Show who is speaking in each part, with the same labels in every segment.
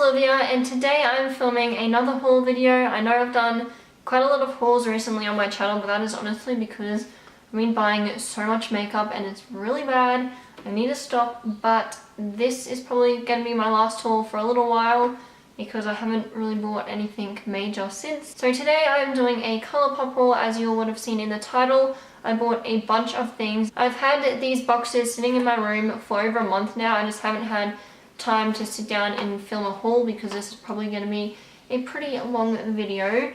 Speaker 1: Olivia, and today I'm filming another haul video. I know I've done quite a lot of hauls recently on my channel, but that is honestly because I've been buying so much makeup and it's really bad. I need to stop, but this is probably going to be my last haul for a little while because I haven't really bought anything major since. So today I'm doing a Colourpop haul, as you would have seen in the title. I bought a bunch of things. I've had these boxes sitting in my room for over a month now. I just haven't had time to sit down and film a haul because this is probably going to be a pretty long video.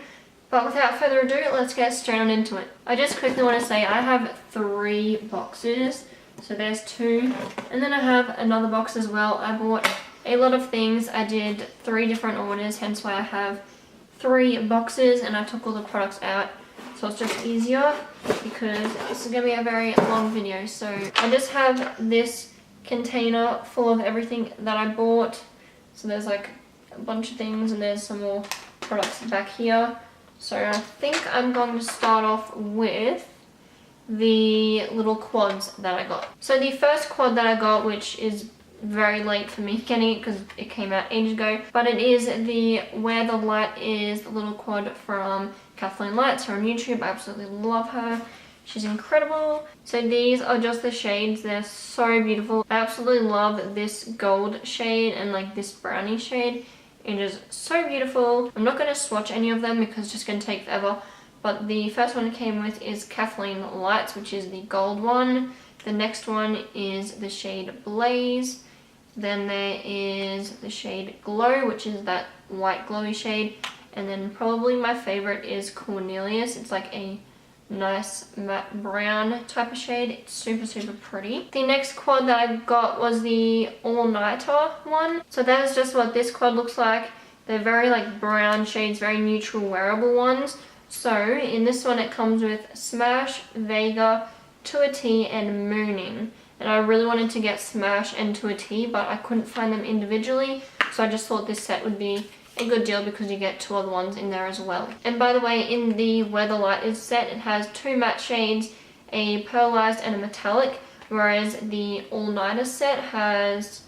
Speaker 1: But without further ado, let's get straight on into it. I just quickly want to say I have 3 boxes. So there's 2, and then I have another box as well. I bought a lot of things. I did 3 different orders, hence why I have 3 boxes, and I took all the products out so it's just easier because this is going to be a very long video. So I just have this container full of everything that I bought. So there's like a bunch of things and there's some more products back here. So I think I'm going to start off with the little quads that I got. So the first quad that I got, which is very late for me getting it because it came out ages ago, but it is the Where the Light Is, the little quad from Kathleen Lights, her on YouTube. I absolutely love her. She's incredible. So these are just the shades. They're so beautiful. I absolutely love this gold shade and like this brownie shade. It is so beautiful. I'm not going to swatch any of them because it's just going to take forever. But the first one it came with is Kathleen Lights, which is the gold one. The next one is the shade Blaze. Then there is the shade Glow, which is that white glowy shade. And then probably my favorite is Cornelius. It's like a nice matte brown type of shade. It's super pretty. The next quad that I got was the all-nighter one. So that is just what this quad looks like. They're very like brown shades, very neutral wearable ones. So in this one it comes with Smash, Vega, To a T, and Mooning. And I really wanted to get Smash and To a T, but I couldn't find them individually. So I just thought this set would be a good deal because you get 2 other ones in there as well. And by the way, in the Where the Light Is set, it has 2 matte shades, a pearlized and a metallic, whereas the all-nighter set has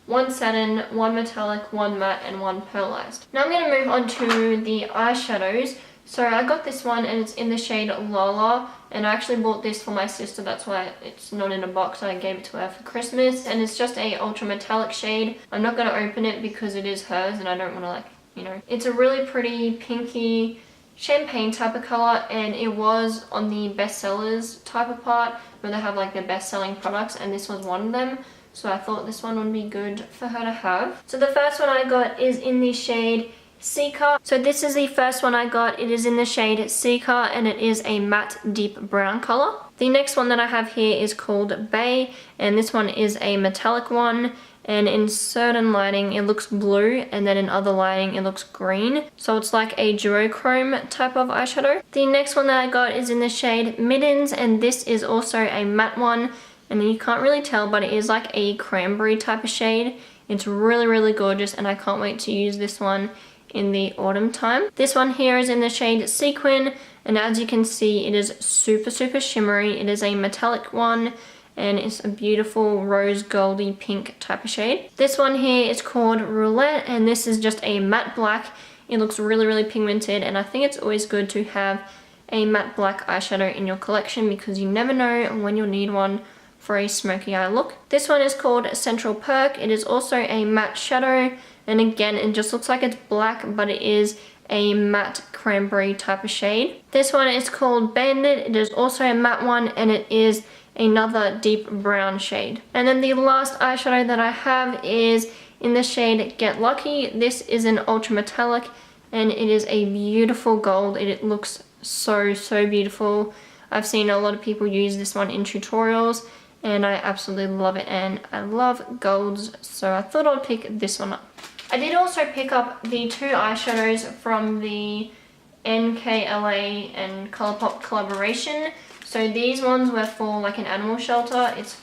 Speaker 1: 1 satin, 1 metallic, 1 matte, and 1 pearlized. Now I'm going to move on to the eyeshadows. So I got this one and it's in the shade Lola, and I actually bought this for my sister. That's why it's not in a box. I gave it to her for Christmas, and it's just a ultra metallic shade. I'm not going to open it because it is hers and I don't want to, like, you know. It's a really pretty pinky champagne type of color, and it was on the bestsellers type of part where they have like their best selling products, and this was one of them. So I thought this one would be good for her to have. So the first one I got is in the shade Seeker. So this is the first one I got. It is in the shade Seeker and it is a matte deep brown color. The next one that I have here is called Bay, and this one is a metallic one, and in certain lighting it looks blue and then in other lighting it looks green. So it's like a duochrome type of eyeshadow. The next one that I got is in the shade Mittens, and this is also a matte one, and you can't really tell but it is like a cranberry type of shade. It's really gorgeous and I can't wait to use this one in the autumn time. This one here is in the shade Sequin, and as you can see it is super shimmery. It is a metallic one and it's a beautiful rose goldy pink type of shade. This one here is called Roulette, and this is just a matte black. It looks really pigmented, and I think it's always good to have a matte black eyeshadow in your collection because you never know when you'll need one for a smoky eye look. This one is called Central Perk. It is also a matte shadow, and again it just looks like it's black but it is a matte cranberry type of shade. This one is called Bandit. It is also a matte one and it is another deep brown shade. And then the last eyeshadow that I have is in the shade Get Lucky. This is an ultra metallic and it is a beautiful gold. It looks so beautiful. I've seen a lot of people use this one in tutorials and I absolutely love it, and I love golds, so I thought I'd pick this one up. I did also pick up the 2 eyeshadows from the NKLA and Colourpop collaboration. So these ones were for like an animal shelter. It's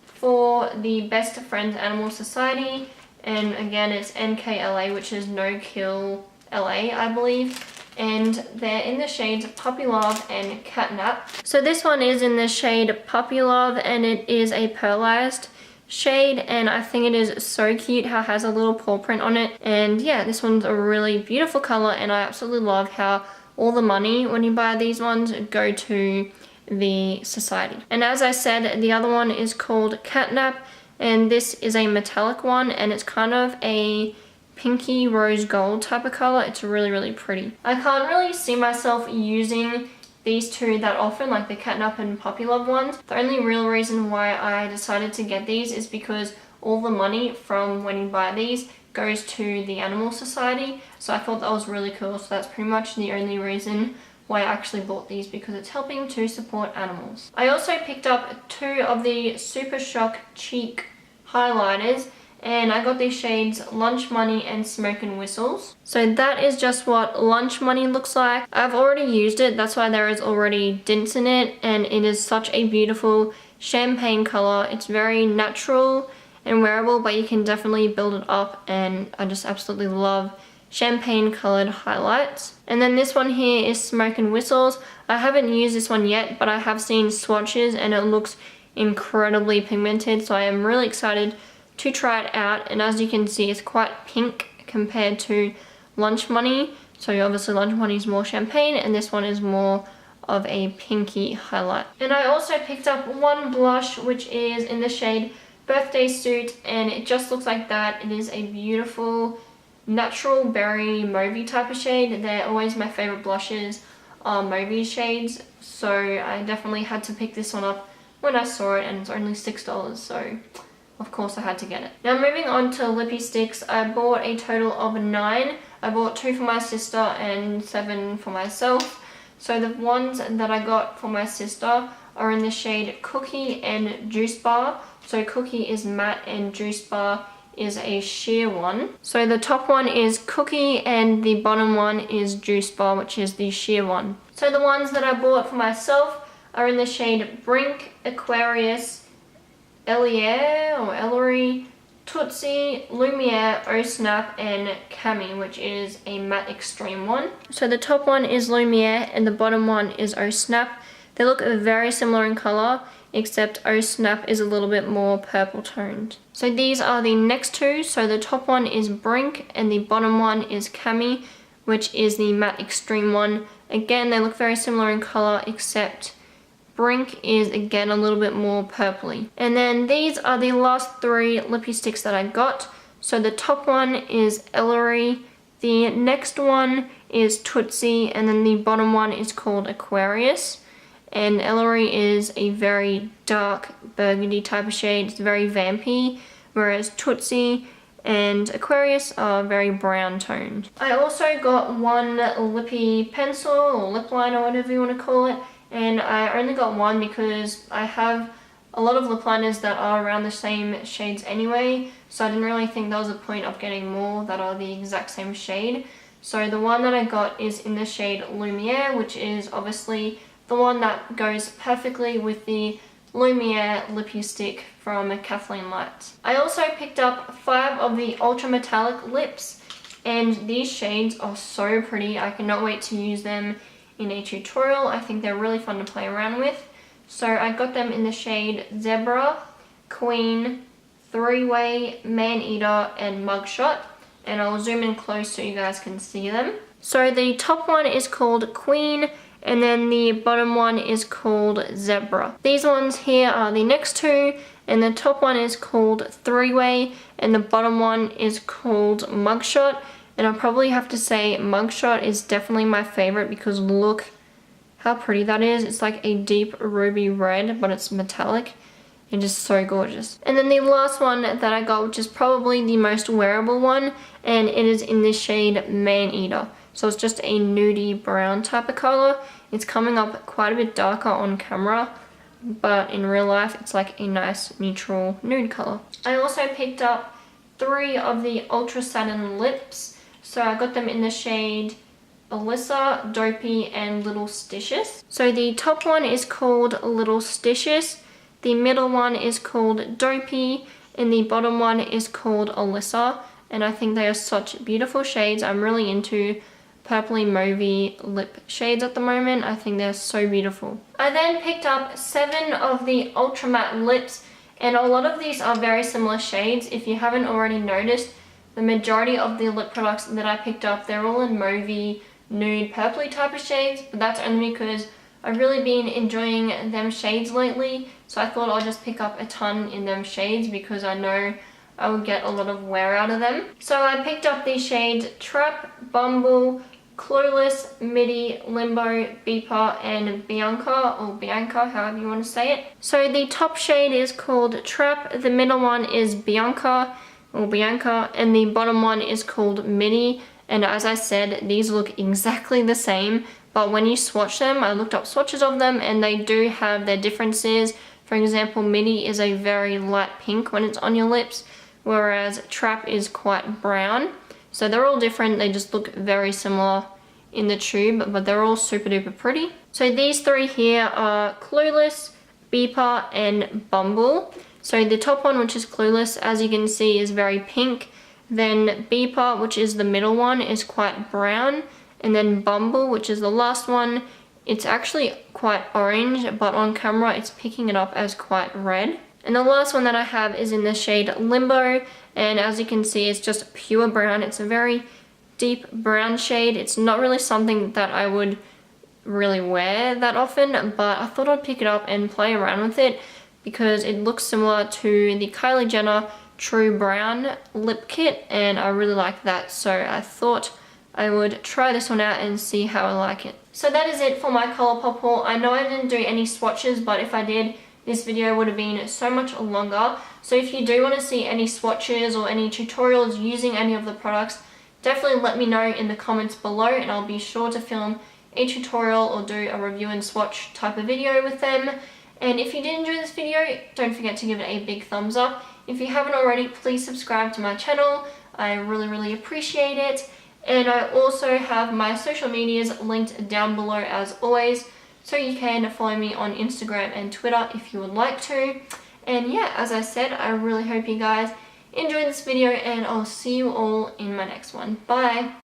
Speaker 1: for the Best Friends Animal Society, and again it's NKLA, which is No Kill LA, I believe. And they're in the shades Puppy Love and Catnap. So this one is in the shade Puppy Love and it is a pearlized shade, and I think it is so cute how it has a little paw print on it. And yeah, this one's a really beautiful color, and I absolutely love how all the money when you buy these ones go to the society. And as I said, the other one is called Catnap, and this is a metallic one, and it's kind of a pinky rose gold type of color. It's really pretty. I can't really see myself using these two that often, like the Catnap and Puppy Love ones. The only real reason why I decided to get these is because all the money from when you buy these goes to the Animal Society, so I thought that was really cool. So that's pretty much the only reason why I actually bought these, because it's helping to support animals. I also picked up 2 of the Super Shock Cheek highlighters, and I got these shades Lunch Money and Smoke and Whistles. So that is just what Lunch Money looks like. I've already used it, that's why there is already dints in it, and it is such a beautiful champagne color. It's very natural and wearable, but you can definitely build it up, and I just absolutely love champagne colored highlights. And then this one here is Smoke and Whistles. I haven't used this one yet, but I have seen swatches and it looks incredibly pigmented, so I am really excited to try it out. And as you can see, it's quite pink compared to Lunch Money. So obviously Lunch Money is more champagne, and this one is more of a pinky highlight. And I also picked up one blush, which is in the shade Birthday Suit, and it just looks like that. It is a beautiful natural berry mauvey type of shade. They're always my favorite blushes are mauvey shades, so I definitely had to pick this one up when I saw it, and it's only $6, so of course I had to get it. Now moving on to Lippie Stix, I bought a total of 9. I bought 2 for my sister and 7 for myself. So the ones that I got for my sister are in the shade Cookie and Juice Bar. So Cookie is matte and Juice Bar is a sheer one. So the top one is Cookie and the bottom one is Juice Bar, which is the sheer one. So the ones that I bought for myself are in the shade Brink, Aquarius, Eliere or Ellery, Tootsie, Lumiere, Oh Snap, and Cami, which is a matte extreme one. So the top one is Lumiere and the bottom one is Oh Snap. They look very similar in color, except Oh Snap is a little bit more purple toned. So these are the next 2. So the top one is Brink and the bottom one is Cami, which is the matte extreme one. Again, they look very similar in color, except Brink is again a little bit more purpley. And then these are the last 3 Lippie Stix that I got. So the top one is Ellery, the next one is Tootsie, and then the bottom one is called Aquarius. And Ellery is a very dark burgundy type of shade. It's very vampy, whereas Tootsie and Aquarius are very brown toned. I also got one Lippie Pencil or lip liner, whatever you want to call it. And I only got one because I have a lot of lip liners that are around the same shades anyway, so I didn't really think there was a point of getting more that are the exact same shade. So the one that I got is in the shade Lumiere, which is obviously the one that goes perfectly with the Lumiere Lippie Stick from Kathleen Lights. I also picked up 5 of the Ultra Metallic lips, and these shades are so pretty. I cannot wait to use them in a tutorial. I think they're really fun to play around with. So I got them in the shade Zebra, Queen, 3-Way, Man-Eater, and Mugshot. And I'll zoom in close so you guys can see them. So the top one is called Queen, and then the bottom one is called Zebra. These ones here are the next 2, and the top one is called 3-Way, and the bottom one is called Mugshot. And I'll probably have to say Mugshot is definitely my favorite because look how pretty that is. It's like a deep ruby red, but it's metallic and just so gorgeous. And then the last one that I got, which is probably the most wearable one, and it is in the shade Man-Eater. So it's just a nudie brown type of color. It's coming up quite a bit darker on camera, but in real life it's like a nice neutral nude color. I also picked up 3 of the Ultra Satin Lips. So I got them in the shade Alyssa, Dopey, and Little Stitches. So the top one is called Little Stitches, the middle one is called Dopey, and the bottom one is called Alyssa. And I think they are such beautiful shades. I'm really into purpley mauvey lip shades at the moment. I think they're so beautiful. I then picked up 7 of the Ultra Matte lips, And a lot of these are very similar shades. If you haven't already noticed, the majority of the lip products that I picked up, they're all in mauvey, nude, purpley type of shades, but that's only because I've really been enjoying them shades lately, so I thought I'll just pick up a ton in them shades because I know I would get a lot of wear out of them. So I picked up these shades Trap, Bumble, Clueless, Midi, Limbo, Beeper, and Bianca, or Bianca, however you want to say it. So the top shade is called Trap, the middle one is Bianca, or Bianca, and the bottom one is called Midi. And as I said, these look exactly the same, but when you swatch them, I looked up swatches of them and they do have their differences. For example, Midi is a very light pink when it's on your lips, whereas Trap is quite brown. So they're all different, they just look very similar in the tube, but they're all super duper pretty. So these three here are Clueless, Beeper, and Bumble. So the top one, which is Clueless, as you can see, is very pink. Then Beeper, which is the middle one, is quite brown. And then Bumble, which is the last one, it's actually quite orange, but on camera it's picking it up as quite red. And the last one that I have is in the shade Limbo, and as you can see, it's just pure brown. It's a very deep brown shade. It's not really something that I would really wear that often, but I thought I'd pick it up and play around with it because it looks similar to the Kylie Jenner True Brown lip kit, and I really like that, so I thought I would try this one out and see how I like it. So that is it for my Colourpop haul. I know I didn't do any swatches, but if I did, this video would have been so much longer. So if you do want to see any swatches or any tutorials using any of the products, definitely let me know in the comments below and I'll be sure to film a tutorial or do a review and swatch type of video with them. And if you did enjoy this video, don't forget to give it a big thumbs up. If you haven't already, please subscribe to my channel. I really appreciate it. And I also have my social medias linked down below as always, so you can follow me on Instagram and Twitter if you would like to. And yeah, as I said, I really hope you guys enjoyed this video and I'll see you all in my next one. Bye!